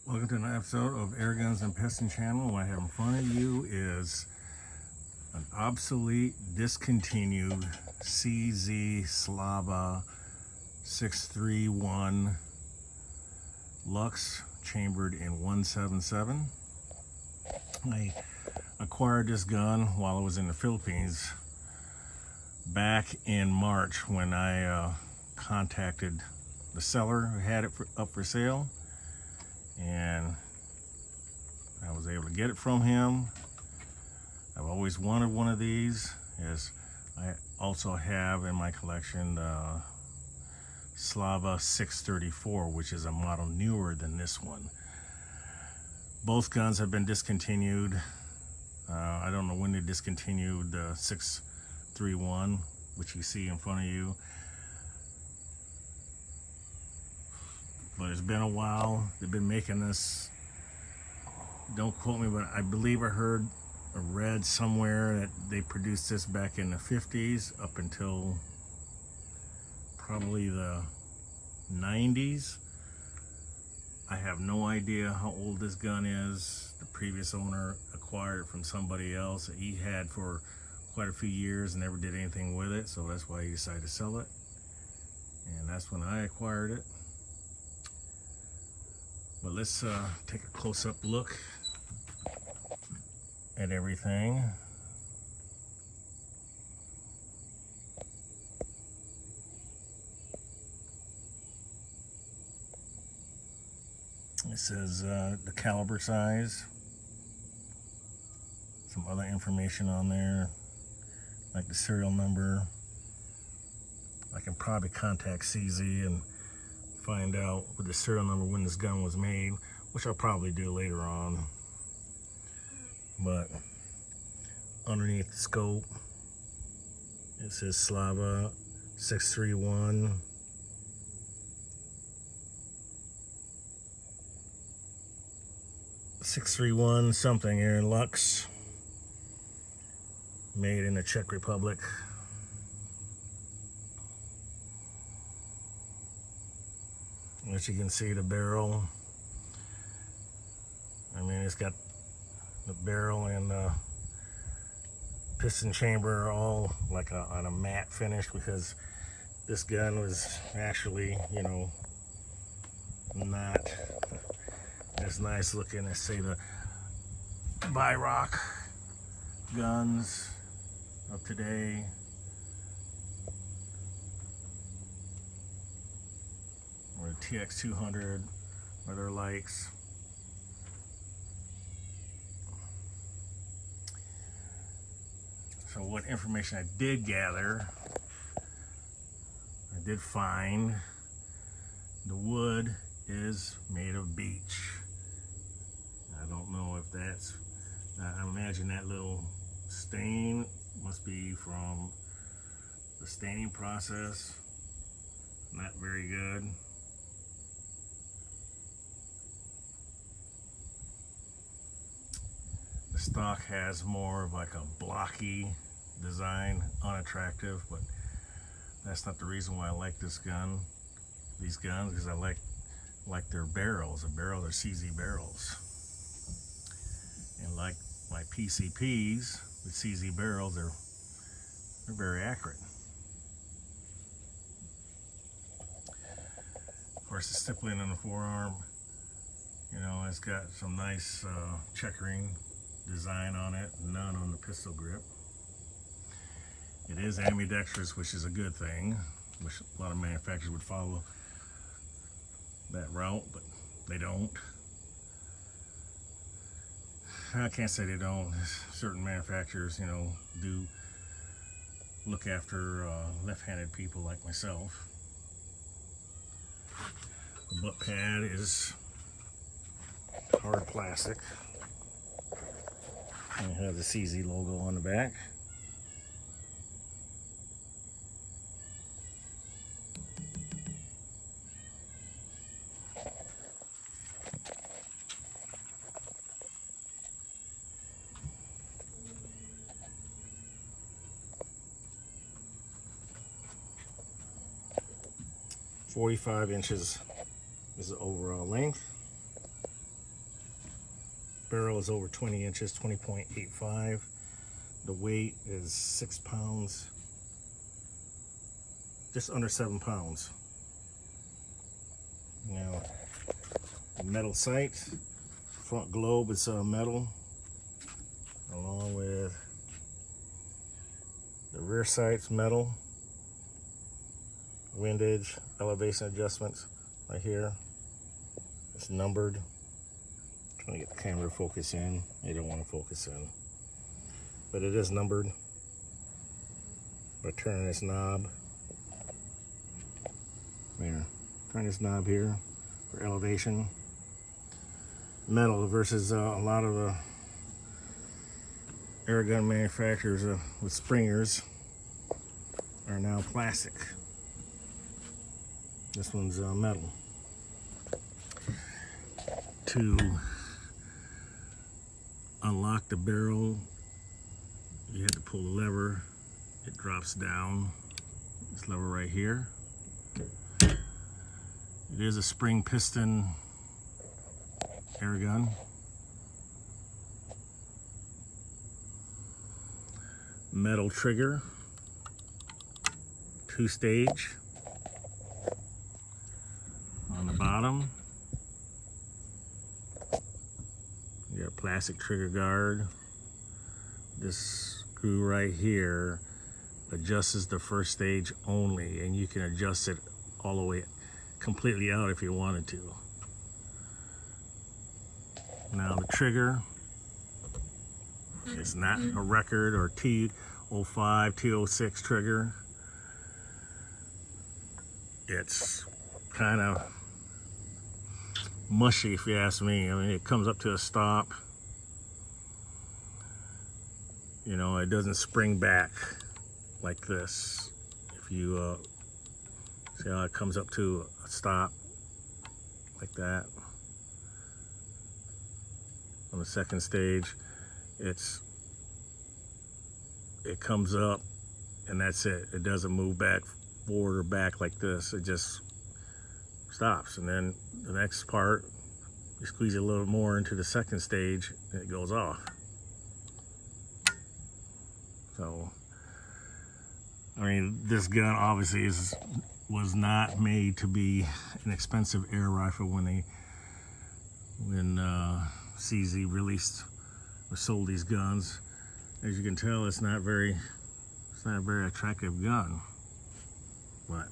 Welcome to another episode of Air Guns and Piston Channel. What I have in front of you is an obsolete, discontinued CZ Slavia 631 Lux chambered in 177. I acquired this gun while I was in the Philippines back in March when I contacted the seller who had it up for sale, and I was able to get it from him. I've always wanted one of these, as I also have in my collection the Slavia 634, which is a model newer than this one. Both guns have been discontinued. I don't know when they discontinued the 631, which you see in front of you, but it's been a while. They've been making this, don't quote me, but I believe I heard or read somewhere that they produced this back in the 50s up until probably the 90s. I have no idea how old this gun is. The previous owner acquired it from somebody else that he had for quite a few years and never did anything with it, so that's why he decided to sell it, and that's when I acquired it. But let's take a close-up look at everything. It says the caliber size, some other information on there, like the serial number. I can probably contact CZ and find out with the serial number when this gun was made, which I'll probably do later on. But underneath the scope, it says Slavia 631. Something here, Lux, made in the Czech Republic. As you can see, the barrel, I mean, it's got the barrel and the piston chamber all like on a matte finish, because this gun was actually, you know, not as nice looking as, say, the Vortek guns of today. Or the TX200 or their likes. So what information I did gather, I did find the wood is made of beech. I don't know if that's, I imagine that little stain must be from the staining process. Not very good. The stock has more of like a blocky design, unattractive, but that's not the reason why I like this gun, these guns, because I like their barrels. The barrels are CZ barrels, and like my PCPs with CZ barrels, they're very accurate. Of course, the stippling on the forearm, you know, it's got some nice checkering design on it, none on the pistol grip. It is ambidextrous, which is a good thing, which a lot of manufacturers would follow that route, but they don't. I can't say they don't. Certain manufacturers, you know, do look after left-handed people like myself. The butt pad is hard plastic. And it has the CZ logo on the back. .45 inches is the overall length. barrel is over 20 inches, 20.85. The weight is 6 pounds, just under 7 pounds. Now, the metal sight, front globe is metal, along with the rear sight's metal, windage, elevation adjustments right here. It's numbered. Trying to get the camera to focus in. You don't want to focus in, but it is numbered. By turning this knob, there. Turn this knob here for elevation. Metal versus a lot of the air gun manufacturers with springers are now plastic. This one's metal. To unlock the barrel, you have to pull the lever. It drops down. This lever right here. It is a spring piston air gun. Metal trigger, 2-stage. On the bottom, you got a plastic trigger guard. This screw right here adjusts the first stage only, and you can adjust it all the way completely out if you wanted to. Now the trigger, it's not a record or T05, T06 trigger. It's kind of mushy if you ask me. I mean, it comes up to a stop. You know, it doesn't spring back like this. If you see how it comes up to a stop like that. On the second stage, it comes up and that's it. It doesn't move back forward or back like this. It just stops. And then the next part, you squeeze it a little more into the second stage and it goes off. So, I mean, this gun obviously was not made to be an expensive air rifle when CZ released or sold these guns. As you can tell, it's not a very attractive gun, but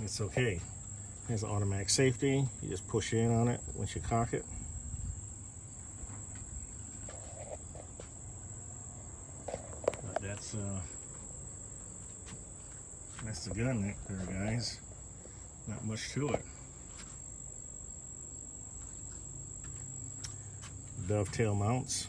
it's okay. It has automatic safety. You just push in on it once you cock it. But that's the gun there, guys. Not much to it. Dovetail mounts.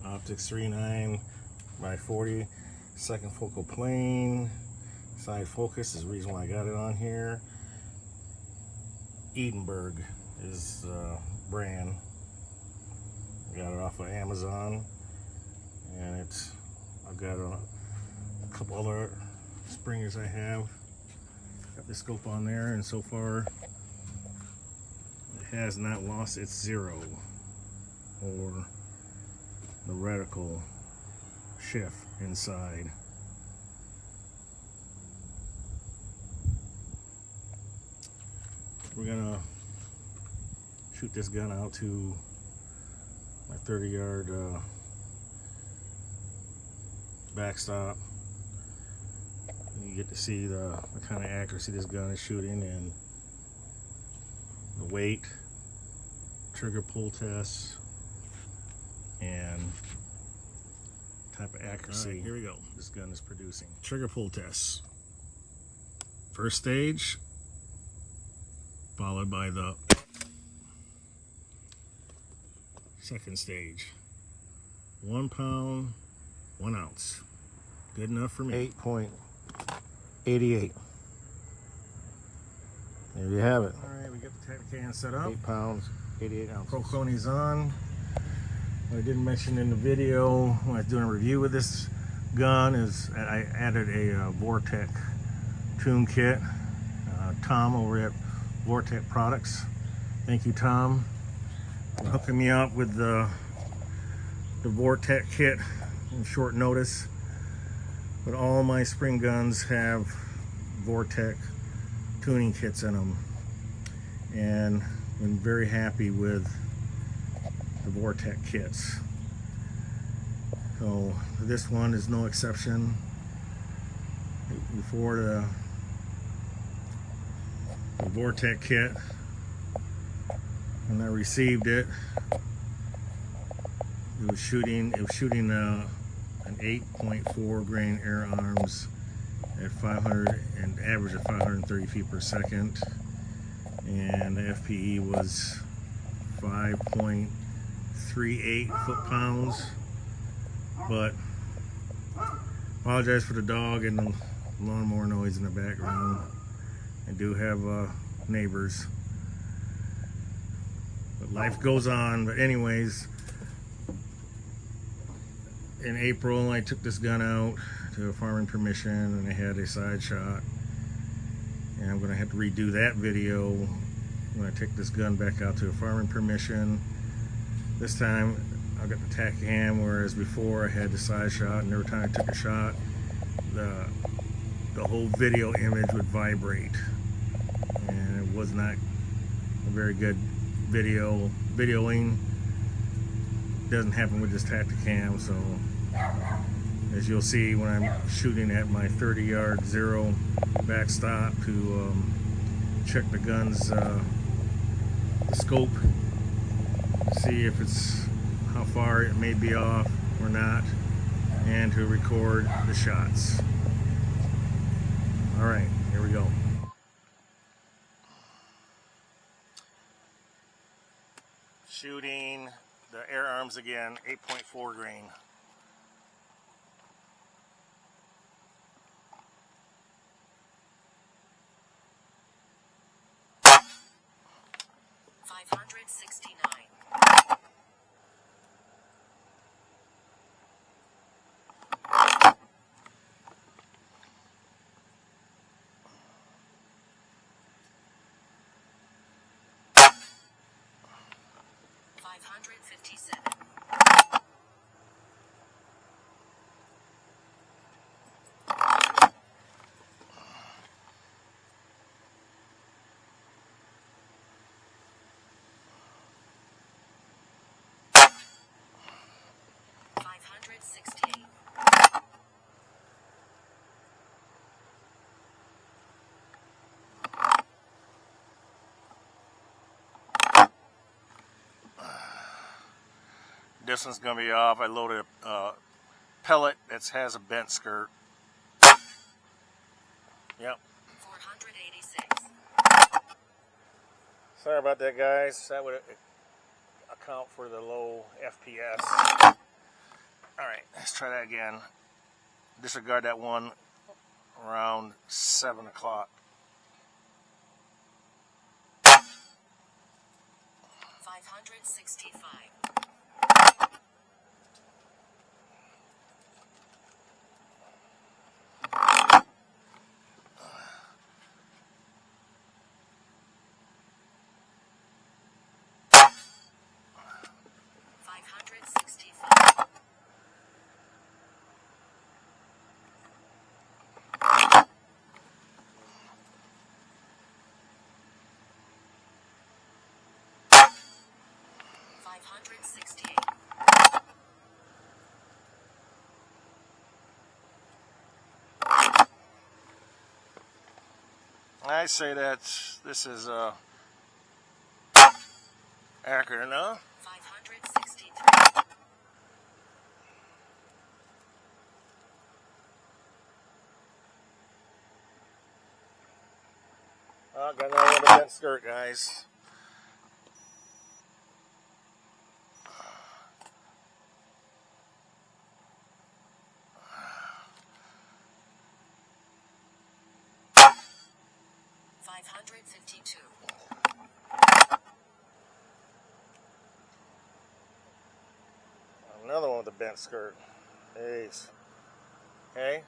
Optics 3.9 by 40. Second focal plane. Side focus is the reason why I got it on here. Edinburgh is the brand. I got it off of Amazon, and I've got a couple other springers I have. Got the scope on there, and so far it has not lost its zero or the reticle shift inside. We're gonna shoot this gun out to my 30-yard backstop. You get to see the kind of accuracy this gun is shooting, and the weight, trigger pull tests, and type of accuracy. All right, here we go. This gun is producing. Trigger pull tests. First stage, followed by the second stage. 1 pound, 1 ounce. Good enough for me. 8.88. There you have it. All right, we got the Tech can set up. 8 pounds, 88 ounces. Proconi's on. What I didn't mention in the video when I was doing a review of this gun is I added a Vortek tune kit. Tom over at Vortek Products. Thank you, Tom, for hooking me up with the Vortek kit in short notice. But all my spring guns have Vortek tuning kits in them, and I'm very happy with the Vortek kits. So this one is no exception. Before the Vortek kit, when I received it, it was shooting an 8.4 grain air arms at 500 and average at 530 feet per second, and the FPE was 5.38 foot-pounds. But apologize for the dog and the lawnmower noise in the background. I do have neighbors, but life goes on. But anyways, in April I took this gun out to a farming permission, and I had a side shot, and I'm gonna have to redo that video when I take this gun back out to a farming permission. This time I got the Tacticam, whereas before I had the side shot, and every time I took a shot, the whole video image would vibrate, and it was not a very good videoing. Doesn't happen with this Tacticam. So as you'll see, when I'm shooting at my 30-yard zero backstop to check the gun's the scope, see if it's how far it may be off or not, and to record the shots. All right, here we go. Shooting the air arms again, 8.4 grain. This one's gonna be off. I loaded a pellet that has a bent skirt. Yep. 486. Sorry about that, guys. That would account for the low FPS. Alright, let's try that again. Disregard that one around 7 o'clock. 565. I say that this is accurate enough. 563. Oh, got another one with that skirt, guys. with a bent skirt. Jeez. Okay.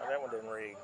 That one didn't read.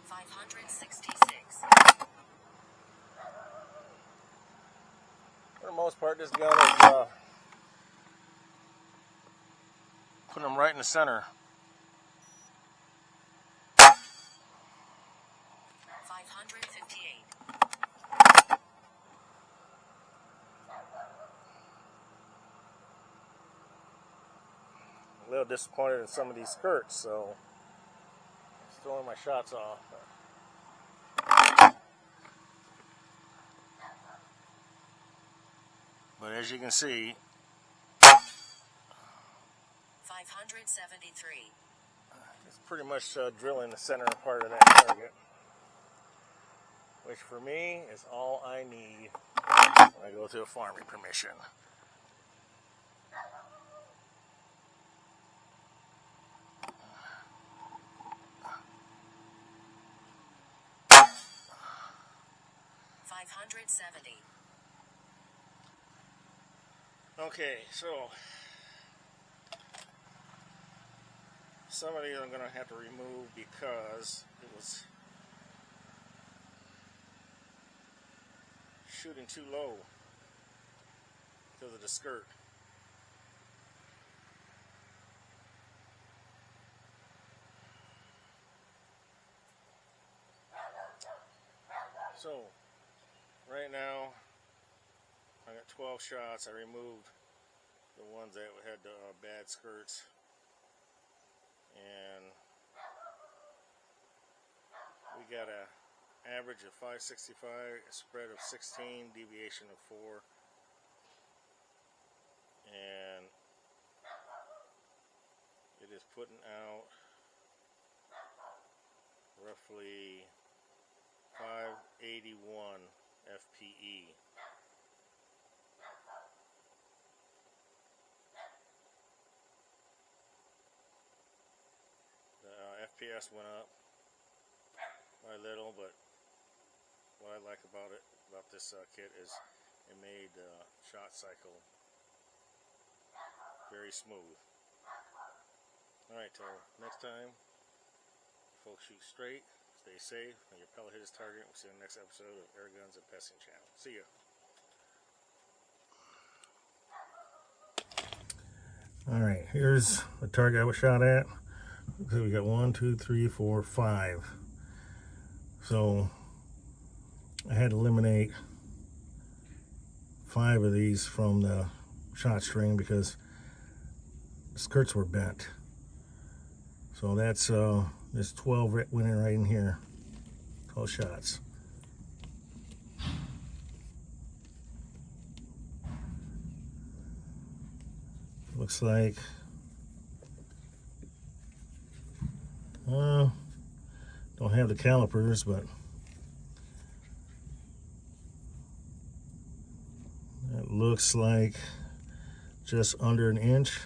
566. For the most part, this gun is putting them right in the center. 558. A little disappointed in some of these skirts, so just throwing my shots off. But as you can see, 573. It's pretty much drilling the center part of that target, which for me is all I need when I go to a farming permission. Okay, so some of these I'm going to have to remove because it was shooting too low because of the skirt. So right now I got 12 shots. I removed the ones that had bad skirts, and we got a average of 565, a spread of 16, deviation of 4, and it is putting out roughly 581 FPE. FPS went up by a little, but what I like about this kit is it made the shot cycle very smooth. Alright, till next time, folks, shoot straight, stay safe, and your pellet hit his target. We'll see you in the next episode of Air Guns and Pesting Channel. See ya. Alright, here's the target I was shot at. So we got 1, 2, 3, 4, 5. So I had to eliminate 5 of these from the shot string because the skirts were bent. So that's there's 12 went in right in here. 12 shots. Looks like don't have the calipers, but looks like just under an inch.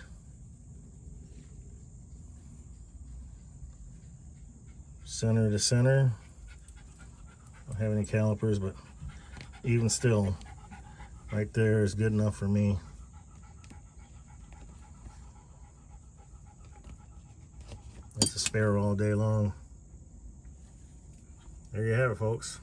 Center to center. I don't have any calipers, but even still, right there is good enough for me. That's a spare all day long. There you have it, folks.